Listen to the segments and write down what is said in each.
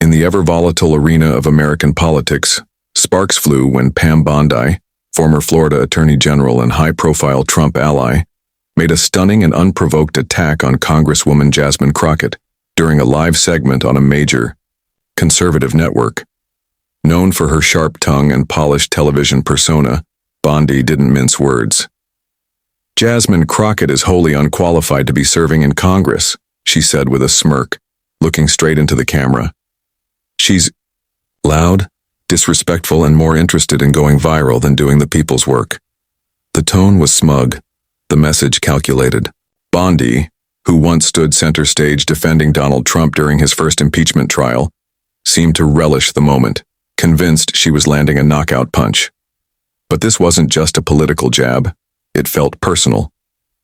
In the ever-volatile arena of American politics, sparks flew when Pam Bondi, former Florida Attorney General and high-profile Trump ally, made a stunning and unprovoked attack on Congresswoman Jasmine Crockett during a live segment on a major, conservative network. Known for her sharp tongue and polished television persona, Bondi didn't mince words. "Jasmine Crockett is wholly unqualified to be serving in Congress," she said with a smirk, looking straight into the camera. "She's loud, disrespectful, and more interested in going viral than doing the people's work." The tone was smug, the message calculated. Bondi, who once stood center stage defending Donald Trump during his first impeachment trial, seemed to relish the moment, convinced she was landing a knockout punch. But this wasn't just a political jab. It felt personal.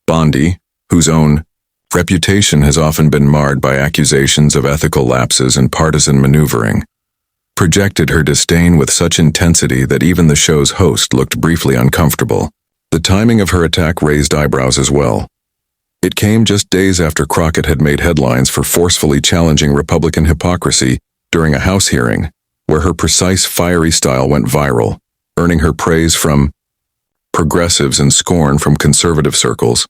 Bondi, whose own reputation has often been marred by accusations of ethical lapses and partisan maneuvering, projected her disdain with such intensity that even the show's host looked briefly uncomfortable. The timing of her attack raised eyebrows as well. It came just days after Crockett had made headlines for forcefully challenging Republican hypocrisy during a House hearing, where her precise, fiery style went viral, earning her praise from progressives and scorn from conservative circles.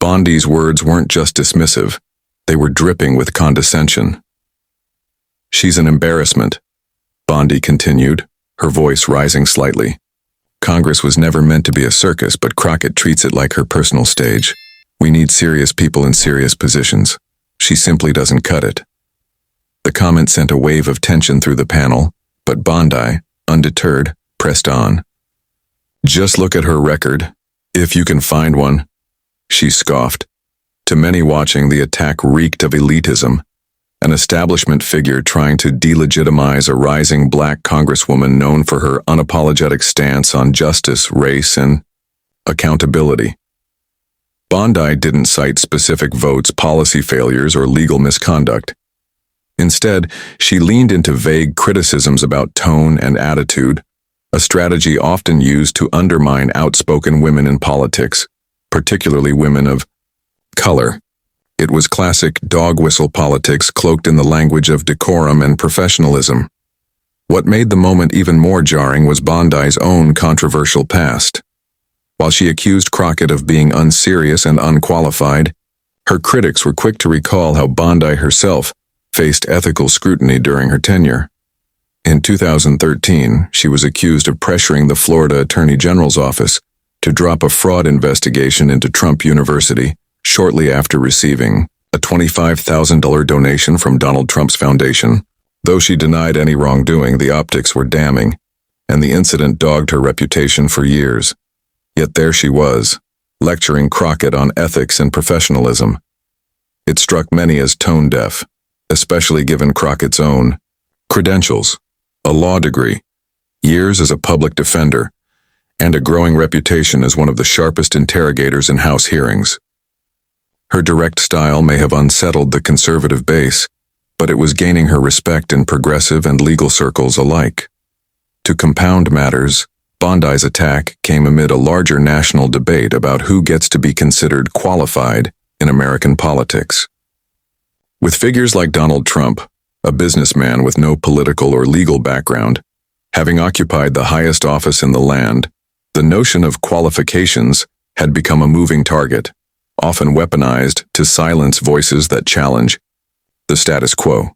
Bondi's words weren't just dismissive, they were dripping with condescension. "She's an embarrassment," Bondi continued, her voice rising slightly. "Congress was never meant to be a circus, but Crockett treats it like her personal stage. We need serious people in serious positions. She simply doesn't cut it." The comment sent a wave of tension through the panel, but Bondi, undeterred, pressed on. "Just look at her record, if you can find one," she scoffed. To many watching, the attack reeked of elitism, an establishment figure trying to delegitimize a rising black congresswoman known for her unapologetic stance on justice, race, and accountability. Bondi didn't cite specific votes, policy failures, or legal misconduct. Instead, she leaned into vague criticisms about tone and attitude, a strategy often used to undermine outspoken women in politics, particularly women of color. It was classic dog whistle politics cloaked in the language of decorum and professionalism. What made the moment even more jarring was Bondi's own controversial past. While she accused Crockett of being unserious and unqualified, her critics were quick to recall how Bondi herself faced ethical scrutiny during her tenure. In 2013, she was accused of pressuring the Florida Attorney General's office to drop a fraud investigation into Trump University shortly after receiving a $25,000 donation from Donald Trump's foundation. Though she denied any wrongdoing, the optics were damning, and the incident dogged her reputation for years. Yet there she was, lecturing Crockett on ethics and professionalism. It struck many as tone-deaf, especially given Crockett's own credentials, a law degree, years as a public defender, and a growing reputation as one of the sharpest interrogators in House hearings. Her direct style may have unsettled the conservative base, but it was gaining her respect in progressive and legal circles alike. To compound matters, Bondi's attack came amid a larger national debate about who gets to be considered qualified in American politics. With figures like Donald Trump, a businessman with no political or legal background, having occupied the highest office in the land, the notion of qualifications had become a moving target, often weaponized to silence voices that challenge the status quo.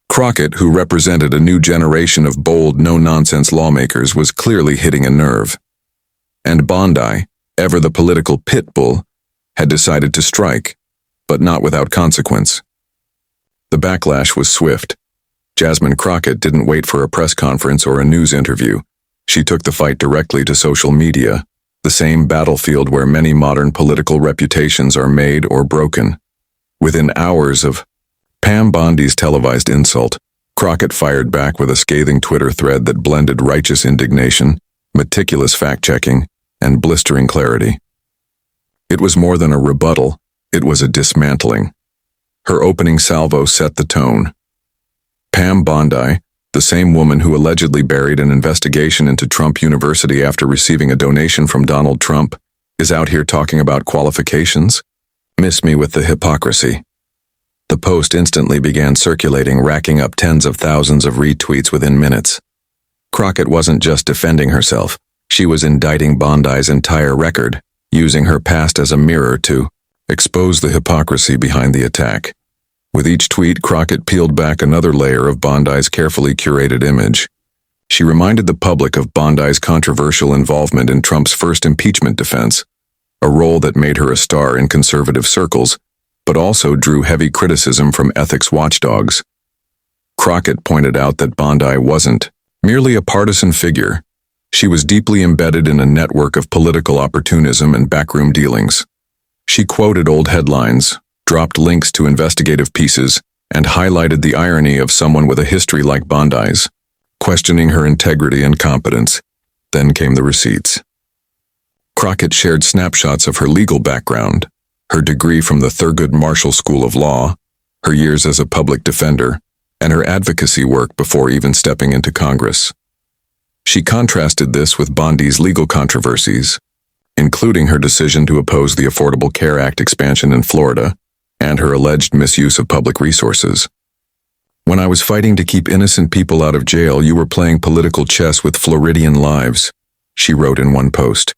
Crockett, who represented a new generation of bold, no-nonsense lawmakers, was clearly hitting a nerve. And Bondi, ever the political pit bull, had decided to strike, but not without consequence. The backlash was swift. Jasmine Crockett didn't wait for a press conference or a news interview. She took the fight directly to social media, the same battlefield where many modern political reputations are made or broken. Within hours of Pam Bondi's televised insult, Crockett fired back with a scathing Twitter thread that blended righteous indignation, meticulous fact-checking, and blistering clarity. It was more than a rebuttal, it was a dismantling. Her opening salvo set the tone. Pam Bondi, the same woman who allegedly buried an investigation into Trump University after receiving a donation from Donald Trump, is out here talking about qualifications? Miss me with the hypocrisy. The post instantly began circulating, racking up tens of thousands of retweets within minutes. Crockett wasn't just defending herself, she was indicting Bondi's entire record, using her past as a mirror to expose the hypocrisy behind the attack. With each tweet, Crockett peeled back another layer of Bondi's carefully curated image. She reminded the public of Bondi's controversial involvement in Trump's first impeachment defense, a role that made her a star in conservative circles, but also drew heavy criticism from ethics watchdogs. Crockett pointed out that Bondi wasn't merely a partisan figure. She was deeply embedded in a network of political opportunism and backroom dealings. She quoted old headlines, dropped links to investigative pieces, and highlighted the irony of someone with a history like Bondi's, questioning her integrity and competence. Then came the receipts. Crockett shared snapshots of her legal background, her degree from the Thurgood Marshall School of Law, her years as a public defender, and her advocacy work before even stepping into Congress. She contrasted this with Bondi's legal controversies, including her decision to oppose the Affordable Care Act expansion in Florida and her alleged misuse of public resources. "When I was fighting to keep innocent people out of jail, you were playing political chess with Floridian lives," she wrote in one post.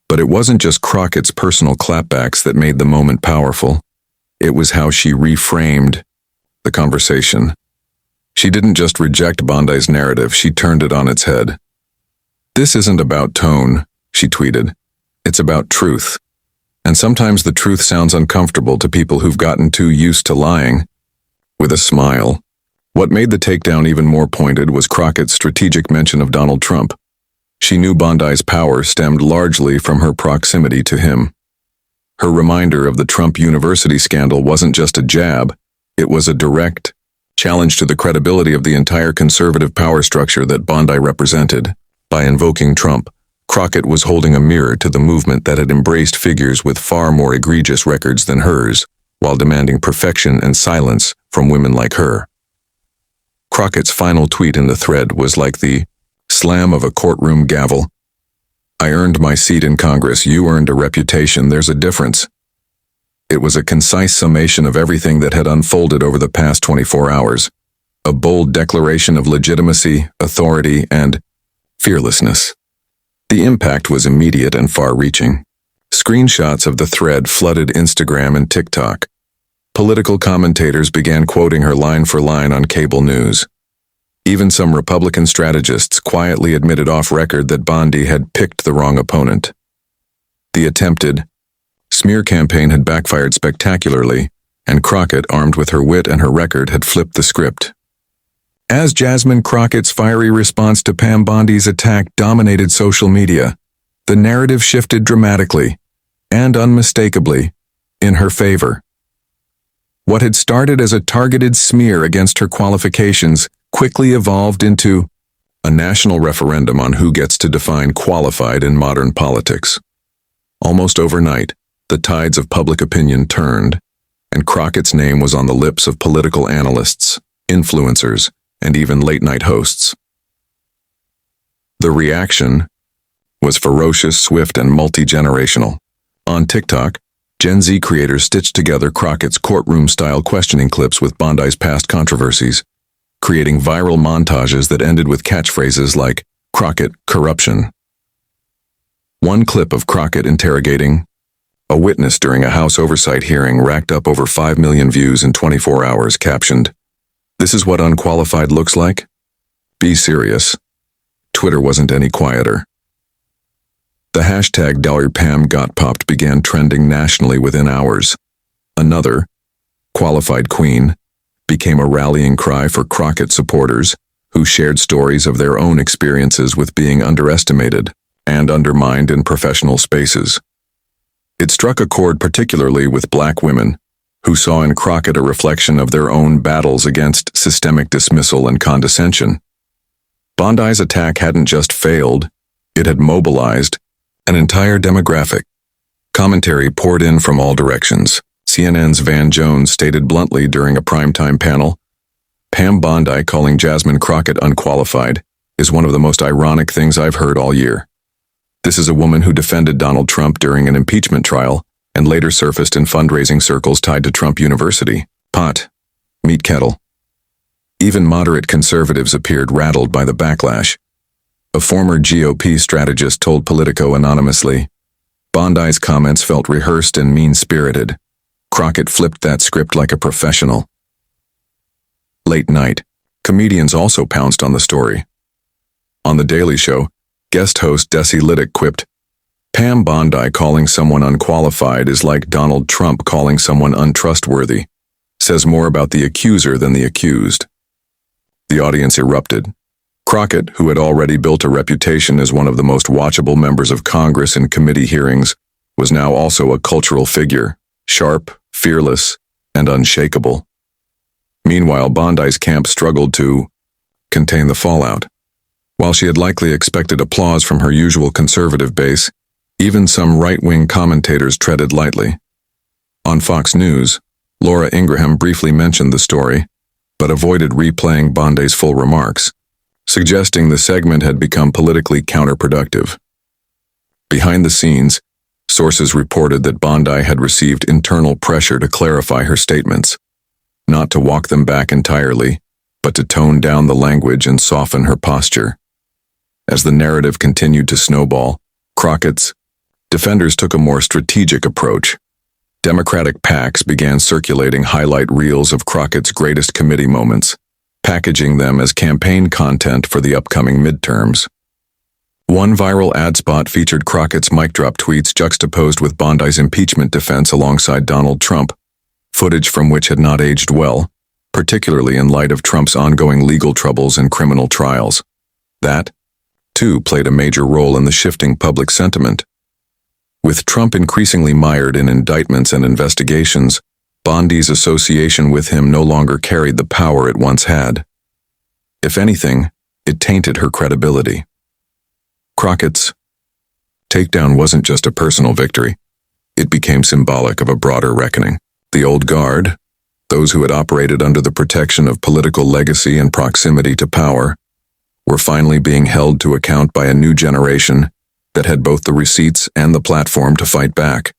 But it wasn't just Crockett's personal clapbacks that made the moment powerful. It was how she reframed the conversation. She didn't just reject Bondi's narrative, she turned it on its head. "This isn't about tone," she tweeted. "It's about truth. And sometimes the truth sounds uncomfortable to people who've gotten too used to lying." With a smile. What made the takedown even more pointed was Crockett's strategic mention of Donald Trump. She knew Bondi's power stemmed largely from her proximity to him. Her reminder of the Trump University scandal wasn't just a jab, it was a direct challenge to the credibility of the entire conservative power structure that Bondi represented. By invoking Trump, Crockett was holding a mirror to the movement that had embraced figures with far more egregious records than hers, while demanding perfection and silence from women like her. Crockett's final tweet in the thread was like the slam of a courtroom gavel. "I earned my seat in Congress, you earned a reputation, there's a difference." It was a concise summation of everything that had unfolded over the past 24 hours, a bold declaration of legitimacy, authority, and fearlessness. The impact was immediate and far-reaching. Screenshots of the thread flooded Instagram and TikTok. Political commentators began quoting her line for line on cable news. Even some Republican strategists quietly admitted off-record that Bondi had picked the wrong opponent. The attempted smear campaign had backfired spectacularly, and Crockett, armed with her wit and her record, had flipped the script. As Jasmine Crockett's fiery response to Pam Bondi's attack dominated social media, the narrative shifted dramatically, and unmistakably, in her favor. What had started as a targeted smear against her qualifications quickly evolved into a national referendum on who gets to define qualified in modern politics. Almost overnight, the tides of public opinion turned, and Crockett's name was on the lips of political analysts, influencers, and even late-night hosts. The reaction was ferocious, swift, and multi-generational. On TikTok, Gen Z creators stitched together Crockett's courtroom-style questioning clips with Bondi's past controversies, creating viral montages that ended with catchphrases like, "Crockett, corruption." One clip of Crockett interrogating a witness during a House oversight hearing racked up over 5 million views in 24 hours, captioned, "This is what unqualified looks like? Be serious." Twitter wasn't any quieter. The hashtag $PamGotPopped began trending nationally within hours. Another, "Qualified Queen," became a rallying cry for Crockett supporters who shared stories of their own experiences with being underestimated and undermined in professional spaces. It struck a chord particularly with Black women, who saw in Crockett a reflection of their own battles against systemic dismissal and condescension. Bondi's attack hadn't just failed, it had mobilized an entire demographic. Commentary poured in from all directions. CNN's Van Jones stated bluntly during a primetime panel, "Pam Bondi calling Jasmine Crockett unqualified is one of the most ironic things I've heard all year. This is a woman who defended Donald Trump during an impeachment trial and later surfaced in fundraising circles tied to Trump University. pot, meat kettle. Even moderate conservatives appeared rattled by the backlash. A former GOP strategist told Politico anonymously, "Bondi's comments felt rehearsed and mean-spirited. Crockett flipped that script like a professional." Late night, comedians also pounced on the story. On The Daily Show, guest host Desi Liddick quipped, "Pam Bondi calling someone unqualified is like Donald Trump calling someone untrustworthy. Says more about the accuser than the accused." The audience erupted. Crockett, who had already built a reputation as one of the most watchable members of Congress in committee hearings, was now also a cultural figure, sharp, fearless, and unshakable. Meanwhile, Bondi's camp struggled to contain the fallout. While she had likely expected applause from her usual conservative base, even some right-wing commentators treaded lightly. On Fox News, Laura Ingraham briefly mentioned the story, but avoided replaying Bondi's full remarks, suggesting the segment had become politically counterproductive. Behind the scenes, sources reported that Bondi had received internal pressure to clarify her statements, not to walk them back entirely, but to tone down the language and soften her posture. As the narrative continued to snowball, Crockett's defenders took a more strategic approach. Democratic PACs began circulating highlight reels of Crockett's greatest committee moments, packaging them as campaign content for the upcoming midterms. One viral ad spot featured Crockett's mic drop tweets juxtaposed with Bondi's impeachment defense alongside Donald Trump, footage from which had not aged well, particularly in light of Trump's ongoing legal troubles and criminal trials. That, too, played a major role in the shifting public sentiment. With Trump increasingly mired in indictments and investigations, Bondi's association with him no longer carried the power it once had. If anything, it tainted her credibility. Crockett's takedown wasn't just a personal victory. It became symbolic of a broader reckoning. The old guard, those who had operated under the protection of political legacy and proximity to power, were finally being held to account by a new generation that had both the receipts and the platform to fight back.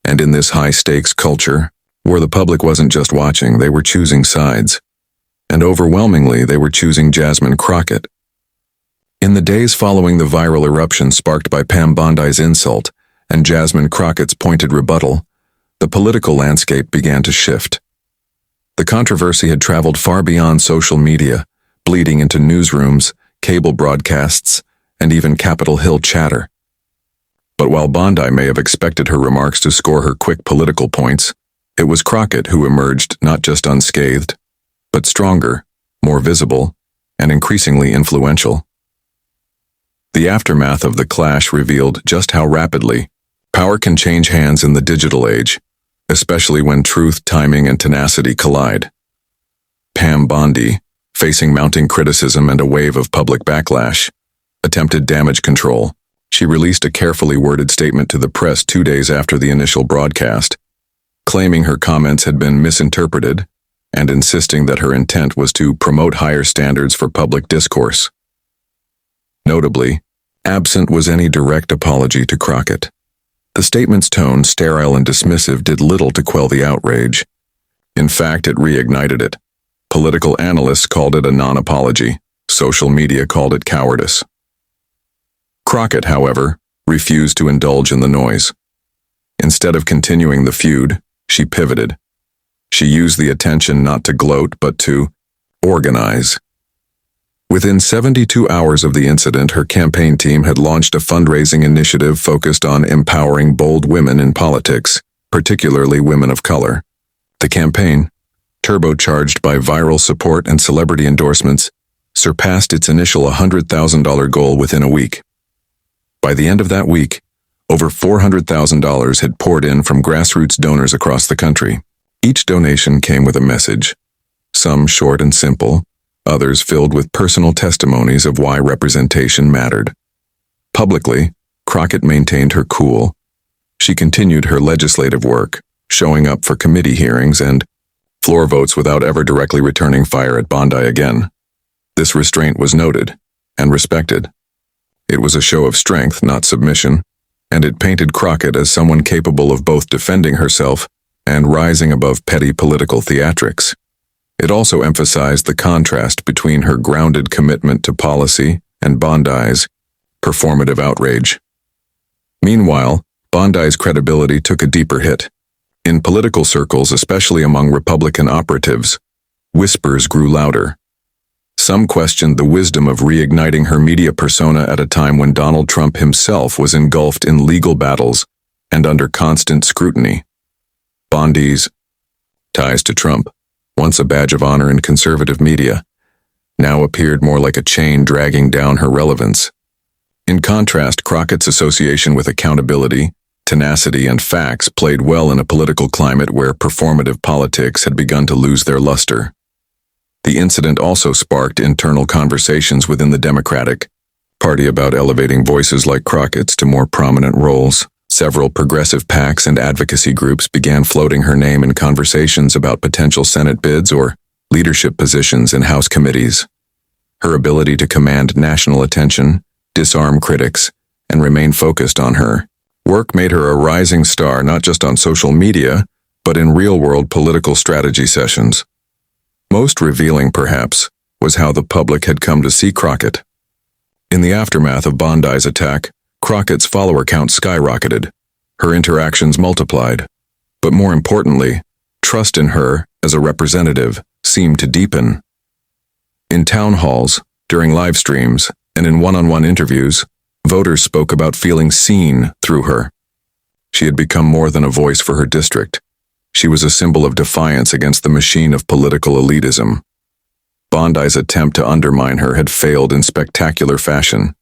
And in this high-stakes culture, where the public wasn't just watching, they were choosing sides. And overwhelmingly, they were choosing Jasmine Crockett. In the days following the viral eruption sparked by Pam Bondi's insult and Jasmine Crockett's pointed rebuttal, the political landscape began to shift. The controversy had traveled far beyond social media, bleeding into newsrooms, cable broadcasts, and even Capitol Hill chatter. But while Bondi may have expected her remarks to score her quick political points, it was Crockett who emerged not just unscathed, but stronger, more visible, and increasingly influential. The aftermath of the clash revealed just how rapidly power can change hands in the digital age, especially when truth, timing, and tenacity collide. Pam Bondi, facing mounting criticism and a wave of public backlash, attempted damage control. She released a carefully worded statement to the press 2 days after the initial broadcast, claiming her comments had been misinterpreted and insisting that her intent was to promote higher standards for public discourse. Notably, absent was any direct apology to Crockett. The statement's tone, sterile and dismissive, did little to quell the outrage. In fact, it reignited it. Political analysts called it a non-apology. Social media called it cowardice. Crockett, however, refused to indulge in the noise. Instead of continuing the feud, she pivoted. She used the attention not to gloat, but to organize. Within 72 hours of the incident, her campaign team had launched a fundraising initiative focused on empowering bold women in politics, particularly women of color. The campaign, turbocharged by viral support and celebrity endorsements, surpassed its initial $100,000 goal within a week. By the end of that week, over $400,000 had poured in from grassroots donors across the country. Each donation came with a message, some short and simple, others filled with personal testimonies of why representation mattered. Publicly, Crockett maintained her cool. She continued her legislative work, showing up for committee hearings and floor votes without ever directly returning fire at Bondi again. This restraint was noted and respected. It was a show of strength, not submission, and it painted Crockett as someone capable of both defending herself and rising above petty political theatrics. It also emphasized the contrast between her grounded commitment to policy and Bondi's performative outrage. Meanwhile, Bondi's credibility took a deeper hit. In political circles, especially among Republican operatives, whispers grew louder. Some questioned the wisdom of reigniting her media persona at a time when Donald Trump himself was engulfed in legal battles and under constant scrutiny. Bondi's ties to Trump, once a badge of honor in conservative media, now appeared more like a chain dragging down her relevance. In contrast, Crockett's association with accountability, tenacity, and facts played well in a political climate where performative politics had begun to lose their luster. The incident also sparked internal conversations within the Democratic Party about elevating voices like Crockett's to more prominent roles. Several progressive PACs and advocacy groups began floating her name in conversations about potential Senate bids or leadership positions in House committees. Her ability to command national attention, disarm critics, and remain focused on her work made her a rising star not just on social media, but in real-world political strategy sessions. Most revealing, perhaps, was how the public had come to see Crockett. In the aftermath of Bondi's attack, Crockett's follower count skyrocketed. Her interactions multiplied. But more importantly, trust in her as a representative seemed to deepen. In town halls, during live streams, and in one-on-one interviews, voters spoke about feeling seen through her. She had become more than a voice for her district. She was a symbol of defiance against the machine of political elitism. Bondi's attempt to undermine her had failed in spectacular fashion.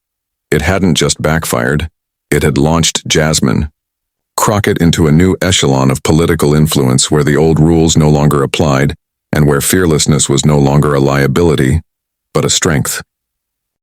It hadn't just backfired, it had launched Jasmine Crockett into a new echelon of political influence where the old rules no longer applied and where fearlessness was no longer a liability, but a strength.